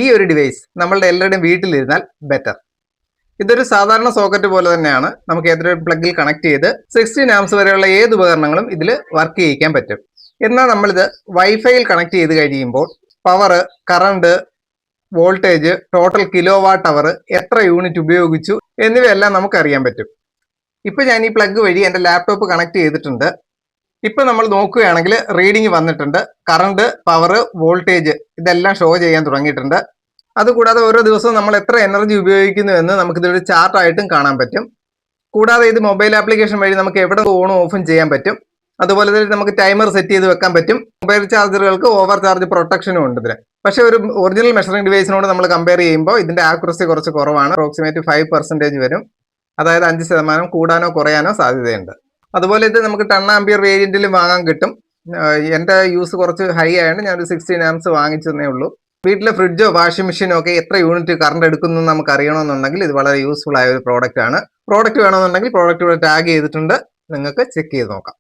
ഈ ഒരു ഡിവൈസ് നമ്മളുടെ എല്ലാവരുടെയും വീട്ടിലിരുന്നാൽ ബെറ്റർ. ഇതൊരു സാധാരണ സോക്കറ്റ് പോലെ തന്നെയാണ്. നമുക്ക് ഏതൊരു പ്ലഗിൽ കണക്ട് ചെയ്ത് 16 ആംസ് വരെയുള്ള ഏത് ഉപകരണങ്ങളും ഇതിൽ വർക്ക് ചെയ്യിക്കാൻ പറ്റും. എന്നാൽ നമ്മളിത് വൈഫൈയിൽ കണക്ട് ചെയ്ത് കഴിയുമ്പോൾ power, current, voltage, total kilo watt hour, എത്ര യൂണിറ്റ് ഉപയോഗിച്ചു എന്നിവയെല്ലാം നമുക്ക് അറിയാൻ പറ്റും. ഇപ്പൊ ഞാൻ ഈ പ്ലഗ് വഴി എൻ്റെ ലാപ്ടോപ്പ് കണക്ട് ചെയ്തിട്ടുണ്ട്. ഇപ്പൊ നമ്മൾ നോക്കുകയാണെങ്കിൽ റീഡിങ് വന്നിട്ടുണ്ട്. കറണ്ട്, പവർ, വോൾട്ടേജ് ഇതെല്ലാം ഷോ ചെയ്യാൻ തുടങ്ങിയിട്ടുണ്ട്. അതുകൂടാതെ ഓരോ ദിവസവും നമ്മൾ എത്ര എനർജി ഉപയോഗിക്കുന്നു എന്ന് നമുക്കിതൊരു ചാർട്ടായിട്ടും കാണാൻ പറ്റും. കൂടാതെ ഇത് മൊബൈൽ ആപ്ലിക്കേഷൻ വഴി നമുക്ക് എവിടെ ഓണും ഓഫും ചെയ്യാൻ പറ്റും. അതുപോലെ തന്നെ നമുക്ക് ടൈമർ സെറ്റ് ചെയ്ത് വെക്കാൻ പറ്റും. മൊബൈൽ ചാർജറുകൾക്ക് ഓവർ ചാർജ് പ്രൊട്ടക്ഷനും ഉണ്ട് ഇതിന്. പക്ഷേ ഒരു ഒറിജിനൽ മെഷറിംഗ് ഡിവൈസിനോട് നമ്മൾ കമ്പയർ ചെയ്യുമ്പോൾ ഇതിന്റെ ആക്യുറസി കുറച്ച് കുറവാണ്. അപ്രോക്സിമേറ്റ് 5% വരും. അതായത് 5% കൂടാനോ കുറയാനോ സാധ്യതയുണ്ട്. അതുപോലെ ഇത് നമുക്ക് 10 ആംപിയർ വേരിയന്റിലും വാങ്ങാൻ കിട്ടും. എൻ്റെ യൂസ് കുറച്ച് ഹൈ ആയതുകൊണ്ട് ഞാനൊരു 16 ആംസ് വാങ്ങിച്ചതേ ഉള്ളൂ. വീട്ടിലെ ഫ്രിഡ്ജോ വാഷിംഗ് മെഷീനോ ഒക്കെ എത്ര യൂണിറ്റ് കറണ്ട് എടുക്കുന്നു നമുക്ക് അറിയണമെന്നുണ്ടെങ്കിൽ ഇത് വളരെ യൂസ്ഫുൾ ആയ ഒരു പ്രോഡക്റ്റ് ആണ്. പ്രോഡക്റ്റ് വേണമെന്നുണ്ടെങ്കിൽ പ്രോഡക്റ്റ് ഇവിടെ ടാഗ് ചെയ്തിട്ടുണ്ട്, നിങ്ങൾക്ക് ചെക്ക് ചെയ്ത് നോക്കാം.